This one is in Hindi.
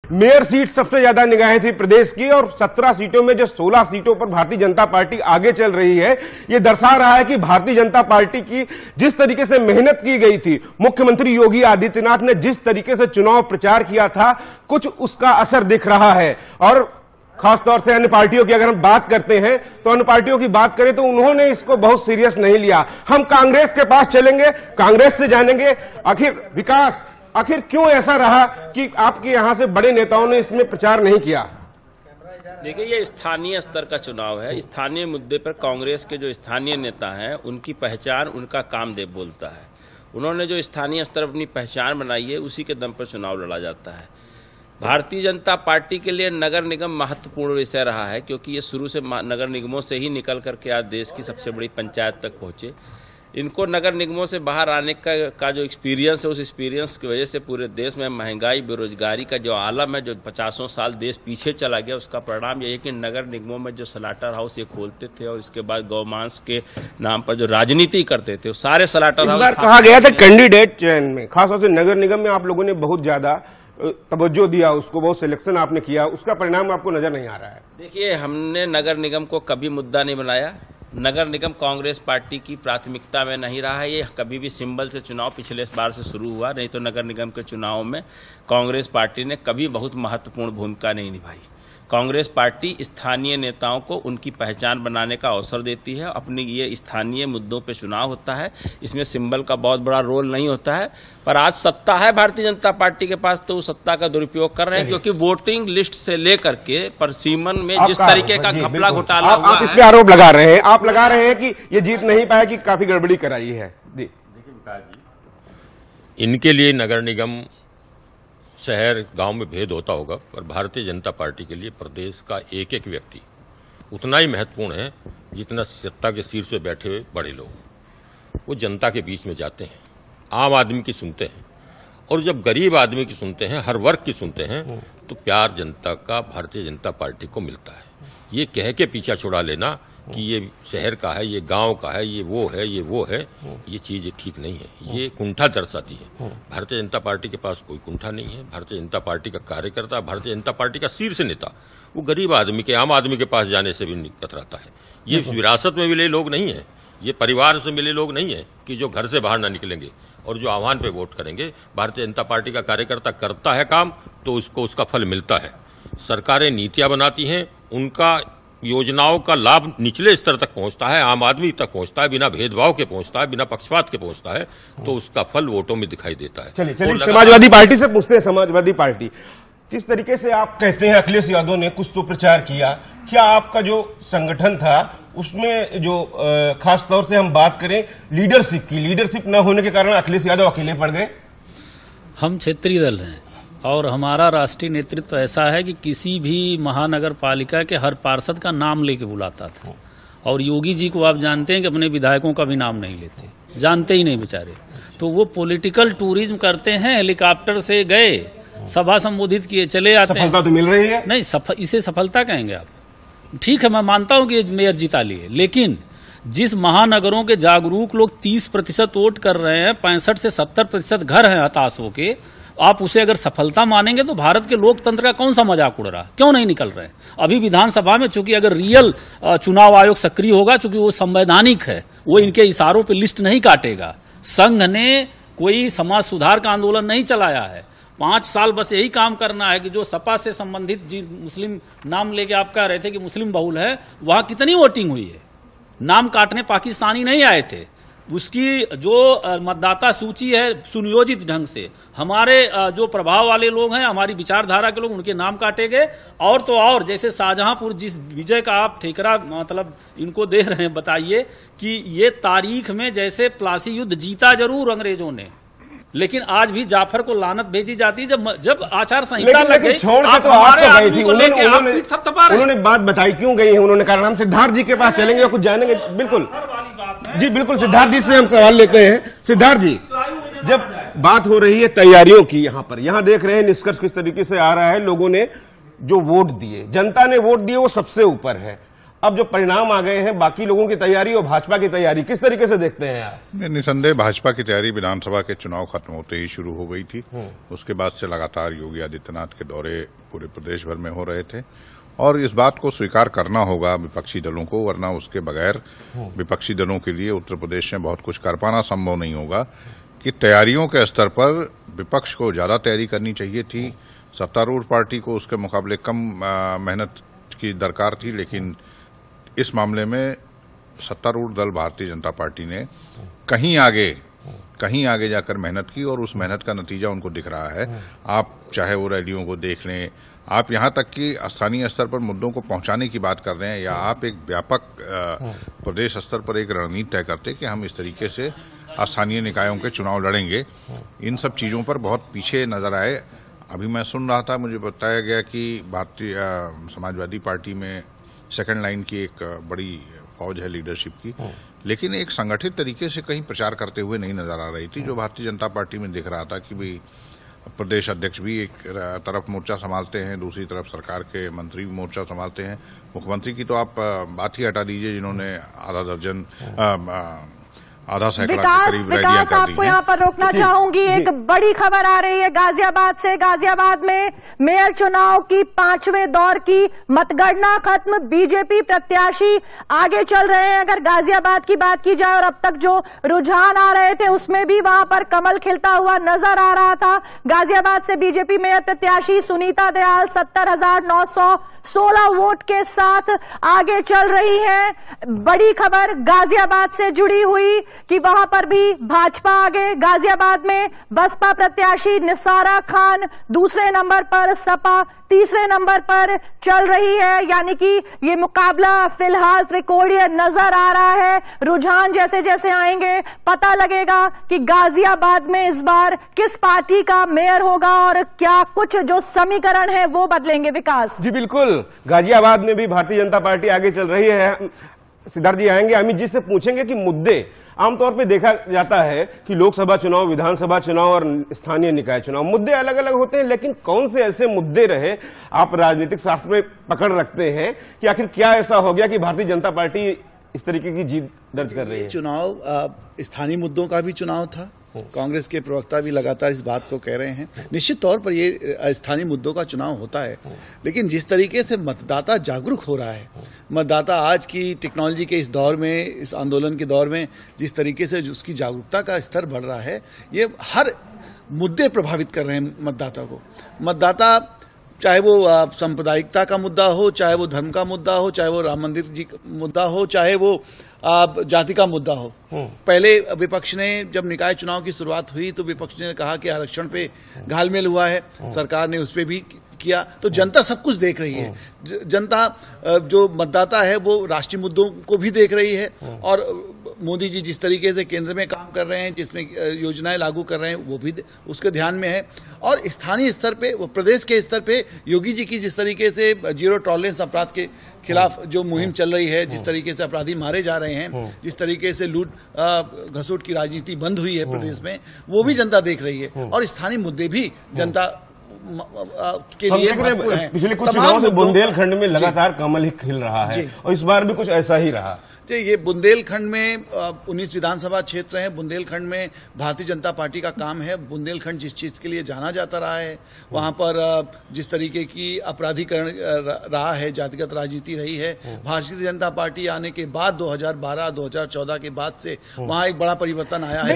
मेयर सीट सबसे ज्यादा निगाहें थी प्रदेश की, और 17 सीटों में जो 16 सीटों पर भारतीय जनता पार्टी आगे चल रही है, यह दर्शा रहा है कि भारतीय जनता पार्टी की जिस तरीके से मेहनत की गई थी, मुख्यमंत्री योगी आदित्यनाथ ने जिस तरीके से चुनाव प्रचार किया था, कुछ उसका असर दिख रहा है। और खासतौर से अन्य पार्टियों की अगर हम बात करते हैं तो अन्य पार्टियों की बात करें तो उन्होंने इसको बहुत सीरियस नहीं लिया। हम कांग्रेस के पास चलेंगे, कांग्रेस से जानेंगे आखिर विकास, आखिर क्यों ऐसा रहा कि आपके यहां से बड़े नेताओं ने इसमें प्रचार नहीं किया? देखिए, ये स्थानीय स्तर का चुनाव है। स्थानीय मुद्दे पर कांग्रेस के जो स्थानीय नेता हैं उनकी पहचान उनका कामदेव बोलता है। उन्होंने जो स्थानीय स्तर अपनी पहचान बनाई है उसी के दम पर चुनाव लड़ा जाता है। भारतीय जनता पार्टी के लिए नगर निगम महत्वपूर्ण विषय रहा है, क्योंकि ये शुरू से नगर निगमों से ही निकल करके आज देश की सबसे बड़ी पंचायत तक पहुंचे। इनको नगर निगमों से बाहर आने का जो एक्सपीरियंस है, उस एक्सपीरियंस की वजह से पूरे देश में महंगाई, बेरोजगारी का जो आलम है, जो 50 साल देश पीछे चला गया, उसका परिणाम यह है कि नगर निगमों में जो स्लाटर हाउस ये खोलते थे और इसके बाद गौमांस के नाम पर जो राजनीति करते थे, सारे स्लाटर हाउस कहा गया था कैंडिडेट चयन में, खासतौर से नगर निगम में आप लोगों ने बहुत ज्यादा तवज्जो दिया, उसको बहुत सिलेक्शन आपने किया, उसका परिणाम आपको नजर नहीं आ रहा है? देखिए, हमने नगर निगम को कभी मुद्दा नहीं बनाया। नगर निगम कांग्रेस पार्टी की प्राथमिकता में नहीं रहा है। ये कभी भी सिंबल से चुनाव पिछले बार से शुरू हुआ, नहीं तो नगर निगम के चुनाव में कांग्रेस पार्टी ने कभी बहुत महत्वपूर्ण भूमिका नहीं निभाई। कांग्रेस पार्टी स्थानीय नेताओं को उनकी पहचान बनाने का अवसर देती है। अपनी ये स्थानीय मुद्दों पे चुनाव होता है, इसमें सिंबल का बहुत बड़ा रोल नहीं होता है। पर आज सत्ता है भारतीय जनता पार्टी के पास, तो उस सत्ता का दुरुपयोग कर रहे हैं, क्योंकि वोटिंग लिस्ट से लेकर के परसीमन में जिस तरीके का घपला घोटाला हुआ है, आप इस पे आरोप लगा रहे हैं, आप लगा रहे हैं कि ये जीत नहीं पाया, कि काफी गड़बड़ी कराई है। देखिए विकास जी, इनके लिए नगर निगम, शहर, गांव में भेद होता होगा, पर भारतीय जनता पार्टी के लिए प्रदेश का एक एक व्यक्ति उतना ही महत्वपूर्ण है जितना सत्ता के शीर्ष पे बैठे हुए बड़े लोग। वो जनता के बीच में जाते हैं, आम आदमी की सुनते हैं, और जब गरीब आदमी की सुनते हैं, हर वर्ग की सुनते हैं, तो प्यार जनता का भारतीय जनता पार्टी को मिलता है। ये कह के पीछा छुड़ा लेना कि ये शहर का है, ये गांव का है, ये वो है, ये वो है, ये चीज ठीक नहीं है। ये कुंठा दर्शाती है। भारतीय जनता पार्टी के पास कोई कुंठा नहीं है। भारतीय जनता पार्टी का कार्यकर्ता, भारतीय जनता पार्टी का शीर्ष नेता, वो गरीब आदमी के, आम आदमी के पास जाने से भी कतराता है। ये विरासत में मिले लोग नहीं है, ये परिवार से मिले लोग नहीं है कि जो घर से बाहर ना निकलेंगे और जो आह्वान पे वोट करेंगे। भारतीय जनता पार्टी का कार्यकर्ता करता है काम तो उसको उसका फल मिलता है। सरकारें नीतियां बनाती हैं, उनका योजनाओं का लाभ निचले स्तर तक पहुंचता है, आम आदमी तक पहुंचता है, बिना भेदभाव के पहुंचता है, बिना पक्षपात के पहुंचता है, तो उसका फल वोटों में दिखाई देता है। चलिए समाजवादी पार्टी से पूछते हैं, समाजवादी पार्टी किस तरीके से आप कहते हैं अखिलेश यादव ने कुछ तो प्रचार किया, क्या आपका जो संगठन था उसमें जो खास तौर से हम बात करें लीडरशिप की, लीडरशिप न होने के कारण अखिलेश यादव अकेले पड़ गए? हम क्षेत्रीय दल हैं और हमारा राष्ट्रीय नेतृत्व ऐसा है कि किसी भी महानगर पालिका के हर पार्षद का नाम लेके बुलाता था, और योगी जी को आप जानते हैं कि अपने विधायकों का भी नाम नहीं लेते, जानते ही नहीं बेचारे। तो वो पॉलिटिकल टूरिज्म करते हैं, हेलीकॉप्टर से गए, सभा संबोधित किए, चले आते हैं। सफलता तो मिल रही है? नहीं, इसे सफलता कहेंगे आप? ठीक है, मैं मानता हूं कि मेयर जिता लिए, लेकिन जिस महानगरों के जागरूक लोग 30% वोट कर रहे हैं, 65 से 70% घर हैं हताश होके, आप उसे अगर सफलता मानेंगे तो भारत के लोकतंत्र का कौन सा मजाक उड़ रहा है? क्यों नहीं निकल रहे? अभी विधानसभा में चूंकि अगर रियल चुनाव आयोग सक्रिय होगा, चूंकि वो संवैधानिक है, वो इनके इशारों पे लिस्ट नहीं काटेगा। संघ ने कोई समाज सुधार का आंदोलन नहीं चलाया है। 5 साल बस यही काम करना है कि जो सपा से संबंधित जी मुस्लिम नाम लेके आप कह रहे थे कि मुस्लिम बहुल है, वहां कितनी वोटिंग हुई है? नाम काटने पाकिस्तानी नहीं आए थे। उसकी जो मतदाता सूची है सुनियोजित ढंग से, हमारे जो प्रभाव वाले लोग हैं, हमारी विचारधारा के लोग, उनके नाम काटे गए। और तो और जैसे शाहजहांपुर जिस विजय का आप ठेकरा मतलब इनको दे रहे हैं, बताइए कि ये तारीख में जैसे प्लासी युद्ध जीता जरूर अंग्रेजों ने, लेकिन आज भी जाफर को लानत भेजी जाती है जब आचार संहिता लग गई। आप तो हमारे आदमी को लेके आप थपथपा रहे हैं। उन्होंने बात बताई क्यों गई है, उन्होंने कहा हम सिद्धार्थ जी के पास चलेंगे और कुछ जानेंगे। बिल्कुल जी, बिल्कुल सिद्धार्थ जी से हम सवाल लेते हैं। सिद्धार्थ जी, जब बात हो रही है तैयारियों की, यहाँ देख रहे हैं निष्कर्ष किस तरीके से आ रहा है। लोगों ने जो वोट दिए, जनता ने वोट दिए, वो सबसे ऊपर है। अब जो परिणाम आ गए हैं, बाकी लोगों की तैयारी और भाजपा की तैयारी किस तरीके से देखते हैं आप? निसंदेह भाजपा की तैयारी विधानसभा के चुनाव खत्म होते ही शुरू हो गई थी। उसके बाद से लगातार योगी आदित्यनाथ के दौरे पूरे प्रदेश भर में हो रहे थे और इस बात को स्वीकार करना होगा विपक्षी दलों को, वरना उसके बगैर विपक्षी दलों के लिए उत्तर प्रदेश में बहुत कुछ कर पाना संभव नहीं होगा कि तैयारियों के स्तर पर विपक्ष को ज्यादा तैयारी करनी चाहिए थी। सत्तारूढ़ पार्टी को उसके मुकाबले कम मेहनत की दरकार थी, लेकिन इस मामले में सत्तारूढ़ दल भारतीय जनता पार्टी ने कहीं आगे जाकर मेहनत की और उस मेहनत का नतीजा उनको दिख रहा है। आप चाहे वो रैलियों को देख लें, आप यहां तक कि स्थानीय स्तर पर मुद्दों को पहुंचाने की बात कर रहे हैं, या आप एक व्यापक प्रदेश स्तर पर एक रणनीति तय करते कि हम इस तरीके से स्थानीय निकायों के चुनाव लड़ेंगे, इन सब चीजों पर बहुत पीछे नजर आए। अभी मैं सुन रहा था, मुझे बताया गया कि भारतीय समाजवादी पार्टी में सेकंड लाइन की एक बड़ी फौज है लीडरशिप की, लेकिन एक संगठित तरीके से कहीं प्रचार करते हुए नहीं नजर आ रही थी। जो भारतीय जनता पार्टी में दिख रहा था कि भाई प्रदेश अध्यक्ष भी एक तरफ मोर्चा संभालते हैं, दूसरी तरफ सरकार के मंत्री भी मोर्चा संभालते हैं। मुख्यमंत्री की तो आप बात ही हटा दीजिए, जिन्होंने आधा सैकड़ा के करीब रैलियां कर दी हैं। आपको यहाँ पर रोकना चाहूंगी, एक बड़ी खबर आ रही है गाजियाबाद से। गाजियाबाद में मेयर चुनाव की 5वें दौर की मतगणना खत्म, बीजेपी प्रत्याशी आगे चल रहे हैं। अगर गाजियाबाद की बात की जाए और अब तक जो रुझान आ रहे थे उसमें भी वहां पर कमल खिलता हुआ नजर आ रहा था। गाजियाबाद से बीजेपी मेयर प्रत्याशी सुनीता दयाल 70,916 वोट के साथ आगे चल रही है। बड़ी खबर गाजियाबाद से जुड़ी हुई कि वहां पर भी भाजपा आगे। गाजियाबाद में बसपा प्रत्याशी निसारा खान दूसरे नंबर पर, सपा तीसरे नंबर पर चल रही है। यानी कि ये मुकाबला फिलहाल त्रिकोणीय नजर आ रहा है। रुझान जैसे जैसे आएंगे पता लगेगा कि गाजियाबाद में इस बार किस पार्टी का मेयर होगा और क्या कुछ जो समीकरण है वो बदलेंगे। विकास जी बिल्कुल, गाजियाबाद में भी भारतीय जनता पार्टी आगे चल रही है। सिद्धार्थ जी आएंगे, अमित जी से पूछेंगे कि मुद्दे आमतौर पे देखा जाता है कि लोकसभा चुनाव, विधानसभा चुनाव और स्थानीय निकाय चुनाव मुद्दे अलग अलग होते हैं, लेकिन कौन से ऐसे मुद्दे रहे आप राजनीतिक शास्त्र में पकड़ रखते हैं कि आखिर क्या ऐसा हो गया कि भारतीय जनता पार्टी इस तरीके की जीत दर्ज कर रही है? चुनाव स्थानीय मुद्दों का भी चुनाव था। कांग्रेस के प्रवक्ता भी लगातार इस बात को कह रहे हैं। निश्चित तौर पर ये स्थानीय मुद्दों का चुनाव होता है, लेकिन जिस तरीके से मतदाता जागरूक हो रहा है, मतदाता आज की टेक्नोलॉजी के इस दौर में, इस आंदोलन के दौर में जिस तरीके से उसकी जागरूकता का स्तर बढ़ रहा है, ये हर मुद्दे प्रभावित कर रहे हैं मतदाता को। मतदाता चाहे वो सांप्रदायिकता का मुद्दा हो, चाहे वो धर्म का मुद्दा हो, चाहे वो राम मंदिर जी का मुद्दा हो, चाहे वो जाति का मुद्दा हो। पहले विपक्ष ने जब निकाय चुनाव की शुरुआत हुई तो विपक्ष ने कहा कि आरक्षण पे घालमेल हुआ है, सरकार ने उस पर भी किया। तो जनता सब कुछ देख रही है। जनता जो मतदाता है वो राष्ट्रीय मुद्दों को भी देख रही है और मोदी जी जिस तरीके से केंद्र में काम कर रहे हैं, जिसमें योजनाएं लागू कर रहे हैं, वो भी उसके ध्यान में है। और स्थानीय स्तर पे, प्रदेश के स्तर पे योगी जी की जिस तरीके से जीरो टॉलरेंस अपराध के खिलाफ जो मुहिम चल रही है, जिस तरीके से अपराधी मारे जा रहे हैं, जिस तरीके से लूट घसोट की राजनीति बंद हुई है प्रदेश में, वो भी जनता देख रही है। और स्थानीय मुद्दे भी जनता के लिए पिछले कुछ चुनाव से बुंदेलखंड में लगातार कमल ही खिल रहा है और इस बार भी कुछ ऐसा ही रहा। ये बुंदेलखंड में 19 विधानसभा क्षेत्र हैं। बुंदेलखंड में भारतीय जनता पार्टी का काम है। बुंदेलखंड जिस चीज के लिए जाना जाता रहा है, वहां पर जिस तरीके की अपराधीकरण रहा है, जातिगत राजनीति रही है, भारतीय जनता पार्टी आने के बाद 2012-2014 के बाद से वहां एक बड़ा परिवर्तन आया है।